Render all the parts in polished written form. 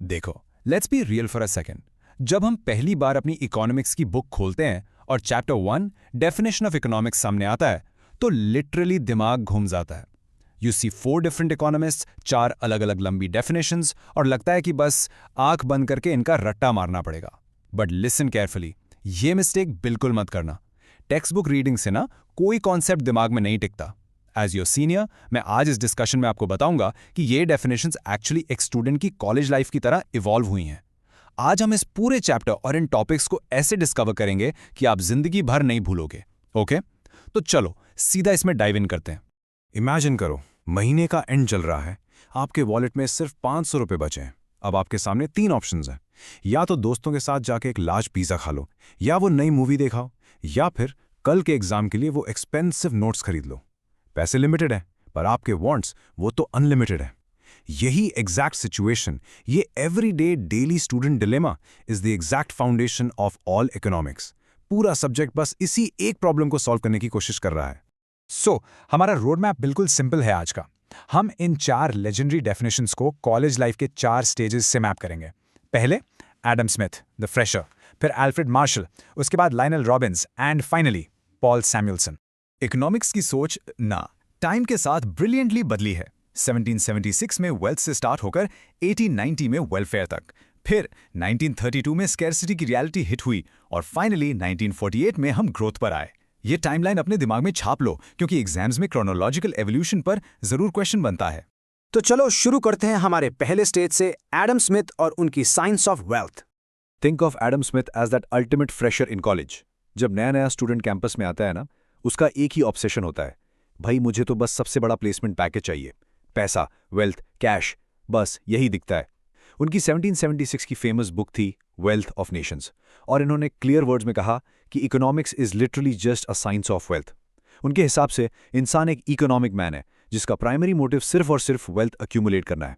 देखो, let's be real for a second. जब हम पहली बार अपनी इकोनॉमिक्स की बुक खोलते हैं और चैप्टर 1 डेफिनेशन ऑफ इकोनॉमिक्स सामने आता है तो लिटरली दिमाग घूम जाता है। यू सी 4 डिफरेंट इकोनॉमिस्ट्स, 4 अलग अलग लंबी डेफिनेशंस, और लगता है कि बस आंख बंद करके इनका रट्टा मारना पड़ेगा। बट लिसन केयरफुली, ये मिस्टेक बिल्कुल मत करना। टेक्स्ट बुक रीडिंग से ना कोई कॉन्सेप्ट दिमाग में नहीं टिकता। एज योर सीनियर, मैं आज इस डिस्कशन में आपको बताऊंगा कि ये डेफिनेशंस एक्चुअली एक स्टूडेंट की कॉलेज लाइफ की तरह इवॉल्व हुई हैं। आज हम इस पूरे चैप्टर और इन टॉपिक्स को ऐसे डिस्कवर करेंगे कि आप जिंदगी भर नहीं भूलोगे। ओके, तो चलो सीधा इसमें डाइव इन करते हैं। इमेजिन करो, महीने का एंड चल रहा है, आपके वॉलेट में सिर्फ 500 रुपये बचे हैं। अब आपके सामने 3 ऑप्शंस हैं। या तो दोस्तों के साथ जाके एक लार्ज पिज़्ज़ा खा लो, या वो नई मूवी देखाओ, या फिर कल के एग्जाम के लिए वो एक्सपेंसिव नोट्स खरीद लो। पैसे लिमिटेड हैं, पर आपके वांट्स वो तो अनलिमिटेड हैं। यही एग्जैक्ट सिचुएशन, ये everyday daily student dilemma is the exact foundation of all economics. पूरा सब्जेक्ट बस इसी एक प्रॉब्लम को सॉल्व करने की कोशिश कर रहा है। हमारा रोड मैप बिल्कुल सिंपल है आज का। हम इन 4 लेजेंडरी डेफिनेशंस को कॉलेज लाइफ के 4 स्टेजेस से मैप करेंगे। पहले एडम स्मिथ द फ्रेशर, फिर अल्फ्रेड मार्शल, उसके बाद Lionel Robbins and finally Paul Samuelson. Economics की सोच ना टाइम के साथ ब्रिलियंटली बदली है। 1776 में वेल्थ से स्टार्ट होकर 1890 में वेलफेयर तक, फिर 1932 में स्कैर्सिटी की रियलिटी हिट हुई और फाइनली 1948 में हम ग्रोथ पर आए। ये टाइमलाइन अपने दिमाग में छाप लो, क्योंकि एग्जाम्स में क्रोनोलॉजिकल एवोल्यूशन पर जरूर क्वेश्चन बनता है। तो चलो शुरू करते हैं हमारे पहले स्टेज से, एडम स्मिथ और उनकी science of wealth. Think of Adam Smith as that ultimate fresher in college. जब नया नया स्टूडेंट कैंपस में आता है ना, उसका एक ही ऑब्सेशन होता है, भाई मुझे तो बस सबसे बड़ा प्लेसमेंट पैकेज चाहिए। पैसा, वेल्थ, कैश, बस यही दिखता है। उनकी 1776 की फेमस बुक थी वेल्थ ऑफ नेशंस, और इन्होंने क्लियर वर्ड्स में कहा कि economics is literally just a science of wealth. उनके हिसाब से इंसान एक इकोनॉमिक मैन है जिसका प्राइमरी मोटिव सिर्फ और सिर्फ वेल्थ अक्यूमुलेट करना है।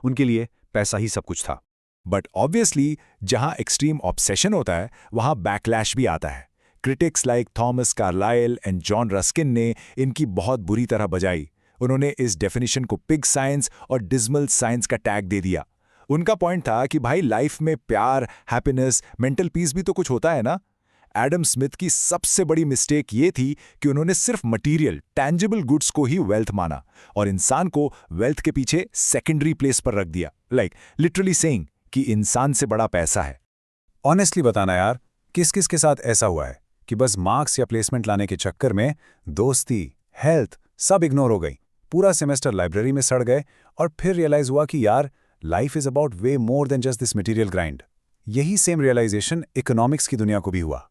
उनके लिए पैसा ही सब कुछ था। बट ऑब्वियसली जहां एक्सट्रीम ऑब्सेशन होता है वहां बैकलैश भी आता है। Critics like Thomas Carlyle and John Ruskin ने इनकी बहुत बुरी तरह बजाई। उन्होंने इस डेफिनेशन को पिग साइंस और डिस्मल साइंस का टैग दे दिया। उनका पॉइंट था कि भाई लाइफ में प्यार, हैप्पीनेस, मेंटल पीस भी तो कुछ होता है ना। एडम स्मिथ की सबसे बड़ी मिस्टेक ये थी कि उन्होंने सिर्फ मटीरियल, टैंजिबल गुड्स को ही वेल्थ माना और इंसान को वेल्थ के पीछे सेकेंडरी प्लेस पर रख दिया। लाइक लिटरली सेइंग कि इंसान से बड़ा पैसा है। ऑनेस्टली बताना यार, किस किस के साथ ऐसा हुआ है कि बस मार्क्स या प्लेसमेंट लाने के चक्कर में दोस्ती, हेल्थ सब इग्नोर हो गई, पूरा सेमेस्टर लाइब्रेरी में सड़ गए और फिर रियलाइज हुआ कि यार life is about way more than just this material grind. यही सेम रियलाइजेशन इकोनॉमिक्स की दुनिया को भी हुआ।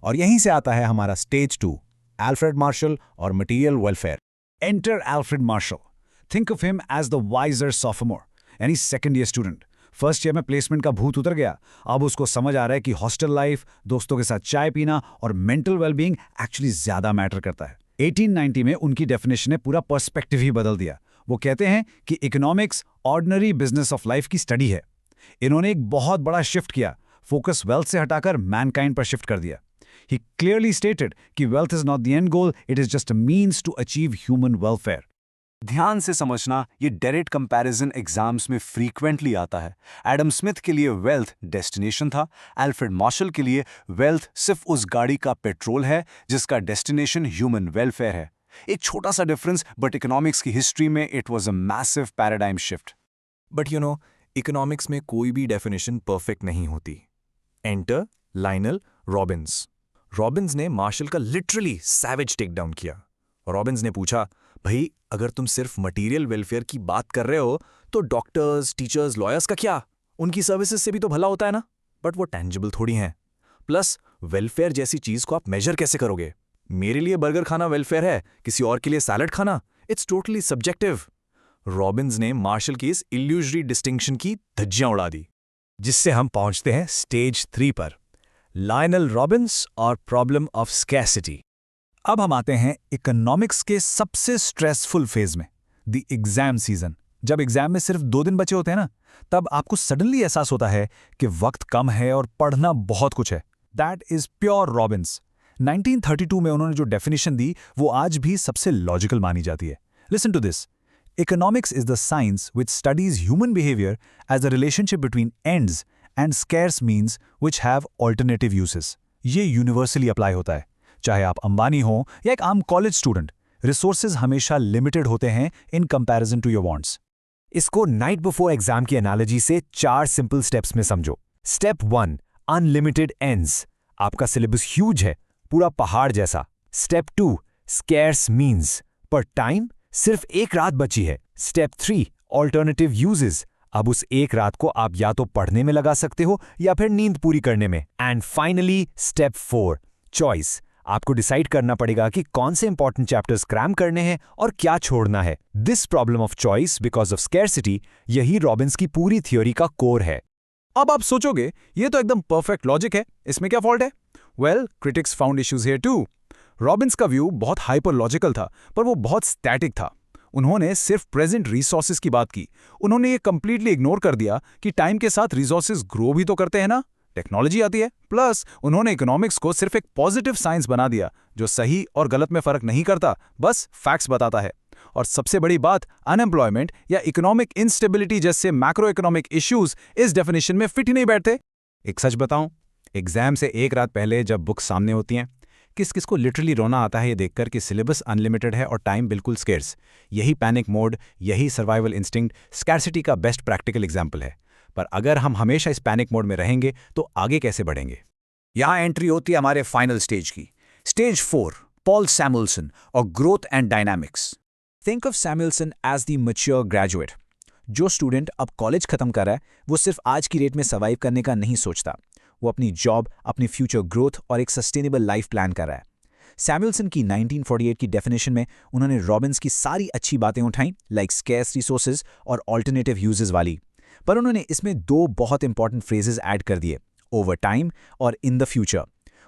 और यहीं से आता है हमारा स्टेज 2, अल्फ्रेड मार्शल और material welfare. Enter Alfred Marshall. Think of him as the wiser sophomore, यानी second year student. First year में प्लेसमेंट का भूत उतर गया। अब उसको समझ आ रहा है कि हॉस्टल लाइफ, दोस्तों के साथ चाय पीना और मेंटल वेलबींग एक्चुअली ज्यादा मैटर करता है। 1890 में उनकी डेफिनेशन ने पूरा पर्सपेक्टिव ही बदल दिया। वो कहते हैं कि economics ordinary business of life की स्टडी है। इन्होंने एक बहुत बड़ा शिफ्ट किया, फोकस वेल्थ से हटाकर मैनकाइंड पर शिफ्ट कर दिया। He clearly stated कि wealth is not the end goal, it is just a means to achieve human welfare. ध्यान से समझना, ये डायरेक्ट कंपैरिजन एग्जाम्स में फ्रीक्वेंटली आता है। एडम स्मिथ के लिए वेल्थ डेस्टिनेशन था, अल्फ्रेड मार्शल के लिए वेल्थ सिर्फ उस गाड़ी का पेट्रोल है जिसका डेस्टिनेशन ह्यूमन वेलफेयर है। एक छोटा सा डिफरेंस, बट इकोनॉमिक्स की हिस्ट्री में it was a massive paradigm shift. But you know, economics में कोई भी डेफिनेशन परफेक्ट नहीं होती। Enter Lionel Robins. रॉबिन्स ने मार्शल का लिटरली सैवेज टेक डाउन किया। रॉबिन्स ने पूछा, भाई अगर तुम सिर्फ मटेरियल वेलफेयर की बात कर रहे हो तो डॉक्टर्स, टीचर्स, लॉयर्स का क्या? उनकी सर्विसेज से भी तो भला होता है ना। बट वो टेंजिबल थोड़ी हैं। प्लस वेलफेयर जैसी चीज को आप मेजर कैसे करोगे? मेरे लिए बर्गर खाना वेलफेयर है, किसी और के लिए सैलड खाना, इट्स टोटली सब्जेक्टिव। रॉबिन्स ने मार्शल की इस इल्यूजरी डिस्टिंक्शन की धज्जियां उड़ा दी। जिससे हम पहुंचते हैं स्टेज 3 पर, लायनल रॉबिन्स और प्रॉब्लम ऑफ स्कैर्सिटी। अब हम आते हैं इकोनॉमिक्स के सबसे स्ट्रेसफुल फेज में, द एग्जाम सीजन। जब एग्जाम में सिर्फ 2 दिन बचे होते हैं ना, तब आपको सडनली एहसास होता है कि वक्त कम है और पढ़ना बहुत कुछ है। That is pure Robins. 1932 में उन्होंने जो डेफिनेशन दी वो आज भी सबसे लॉजिकल मानी जाती है। Listen to this, Economics is the science which studies human behavior as a relationship between ends and scarce means which have alternative uses. ये यूनिवर्सली अप्लाई होता है, चाहे आप अंबानी हो या एक आम कॉलेज स्टूडेंट. रिसोर्सेज हमेशा लिमिटेड होते हैं in comparison to your wants. इसको नाइट बिफोर एग्जाम की एनालॉजी से 4 सिंपल स्टेप्स में समझो. Step 1, unlimited ends. आपका सिलेबस ह्यूज है, पूरा पहाड़ जैसा. Step 2, scarce means. पर टाइम सिर्फ एक रात बची है. Step 3, alternative uses. अब उस एक रात को आप या तो पढ़ने में लगा सकते हो या फिर नींद पूरी करने में. And finally step 4, choice. आपको डिसाइड करना पड़ेगा कि कौन से इंपॉर्टेंट चैप्टर्स क्रैम करने हैं और क्या छोड़ना है. This problem of choice because of scarcity, यही रॉबिन्स की पूरी थ्योरी का कोर है. अब आप सोचोगे ये तो एकदम परफेक्ट लॉजिक है, इसमें क्या फॉल्ट है? Well, critics found issues here too. Robbins का व्यू बहुत हाइपर लॉजिकल था, पर वो बहुत स्टैटिक था. उन्होंने सिर्फ प्रेजेंट रिसोर्सेज की बात की. उन्होंने ये कंप्लीटली इग्नोर कर दिया कि टाइम के साथ रिसोर्सेज ग्रो भी तो करते हैं ना, टेक्नोलॉजी आती है. प्लस उन्होंने इकोनॉमिक्स को सिर्फ एक पॉजिटिव साइंस बना दिया जो सही और गलत में फर्क नहीं करता, बस फैक्ट्स बताता है. और सबसे बड़ी बात, अनएम्प्लॉयमेंट या इकोनॉमिक इंस्टेबिलिटी जैसे मैक्रो इकोनॉमिक इश्यूज इस डेफिनेशन में फिट ही नहीं बैठते. एक सच बताऊं, एग्जाम से एक रात पहले जब बुक्स सामने होती हैं, किस किस को लिटरली रोना आता है ये देखकर कि सिलेबस अनलिमिटेड है और टाइम बिल्कुल स्केर्स. यही पैनिक मोड, यही सर्वाइवल इंस्टिंक्ट स्कैरसिटी का बेस्ट प्रैक्टिकल एग्जाम्पल है. पर अगर हम हमेशा इस पैनिक मोड में रहेंगे तो आगे कैसे बढ़ेंगे? यहाँ एंट्री होती है हमारे फाइनल स्टेज की. स्टेज 4, पॉल सैमुएल्सन और growth and dynamics. Think of Samuelson as the mature graduate. जो स्टूडेंट अब कॉलेज खत्म कर रहा है वो सिर्फ आज की रेट में सर्वाइव करने का नहीं सोचता, वो अपनी जॉब, अपनी फ्यूचर ग्रोथ और एक सस्टेनेबल लाइफ प्लान कर रहा है. सैमुएल्सन की 1948 की डेफिनेशन में उन्होंने रॉबिन्स की सारी अच्छी बातें उठाई, लाइक स्कैर्स रिसोर्सेज और ऑल्टरनेटिव यूजेस वाली, पर उन्होंने इसमें 2 बहुत इंपॉर्टेंट फ्रेजेस ऐड कर दिए, ओवर टाइम और इन द फ्यूचर.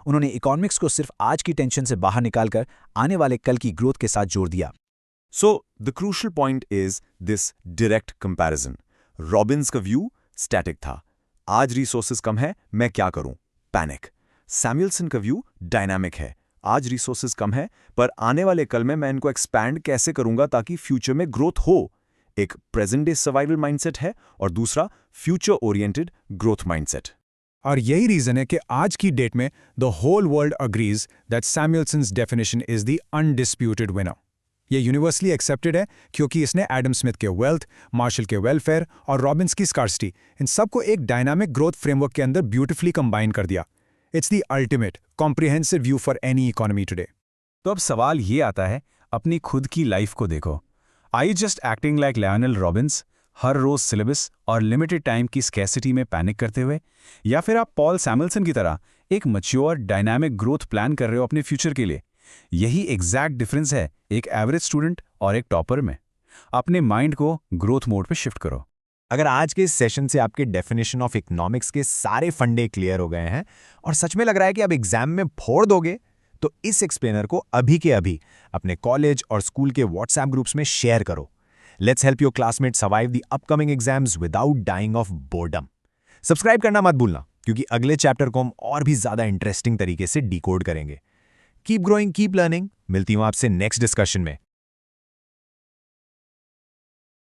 उन्होंने इकोनॉमिक्स को सिर्फ आज की टेंशन से बाहर निकालकर आने वाले कल की ग्रोथ के साथ जोड़ दिया. So, the crucial point is this direct comparison. Robins का व्यू स्टैटिक था. आज रिसोर्सेज कम है, मैं क्या करूं? पैनिक. सैमुएल्सन का व्यू डायनामिक है. आज रिसोर्सेज कम है, पर आने वाले कल में मैं इनको एक्सपैंड कैसे करूंगा ताकि फ्यूचर में ग्रोथ हो. एक प्रेजेंट डे सर्वाइवल माइंडसेट है और दूसरा फ्यूचर ओरिएंटेड ग्रोथ माइंडसेट. और यही रीजन है कि आज की डेट में the whole world agrees that Samuelson's definition is the undisputed winner. ये यूनिवर्सली एक्सेप्टेड है क्योंकि इसने एडम स्मिथ के वेल्थ, मार्शल के वेलफेयर और रॉबिन्स की स्कार्सिटी, इन सबको एक डायनामिक ग्रोथ फ्रेमवर्क के अंदर ब्यूटिफुली कंबाइन कर दिया. It's the ultimate comprehensive view for any economy today. तो अब सवाल ये आता है, अपनी खुद की लाइफ को देखो. Are you just acting like Lionel Robbins, हर रोज सिलेबस और लिमिटेड टाइम की स्कैसिटी में पैनिक करते हुए, या फिर आप पॉल सैमुएल्सन की तरह एक मैच्योर डायनामिक ग्रोथ प्लान कर रहे हो अपने फ्यूचर के लिए? यही एग्जैक्ट डिफरेंस है एक एवरेज स्टूडेंट और एक टॉपर में. अपने माइंड को ग्रोथ मोड पे शिफ्ट करो. अगर आज के इस सेशन से आपके डेफिनेशन ऑफ इकोनॉमिक्स के सारे फंडे क्लियर हो गए हैं और सच में लग रहा है कि अब एग्जाम में फोड़ दोगे, तो इस एक्सप्लेनर को अभी के अभी अपने कॉलेज और स्कूल के व्हाट्सएप ग्रुप्स में शेयर करो. Let's help your classmate survive the upcoming exams without dying of boredom. Subscribe करना मत भूलना, क्योंकि अगले चैप्टर को हम और भी ज्यादा इंटरेस्टिंग तरीके से डिकोड करेंगे. Keep growing, keep learning. मिलती हूं आपसे नेक्स्ट डिस्कशन में.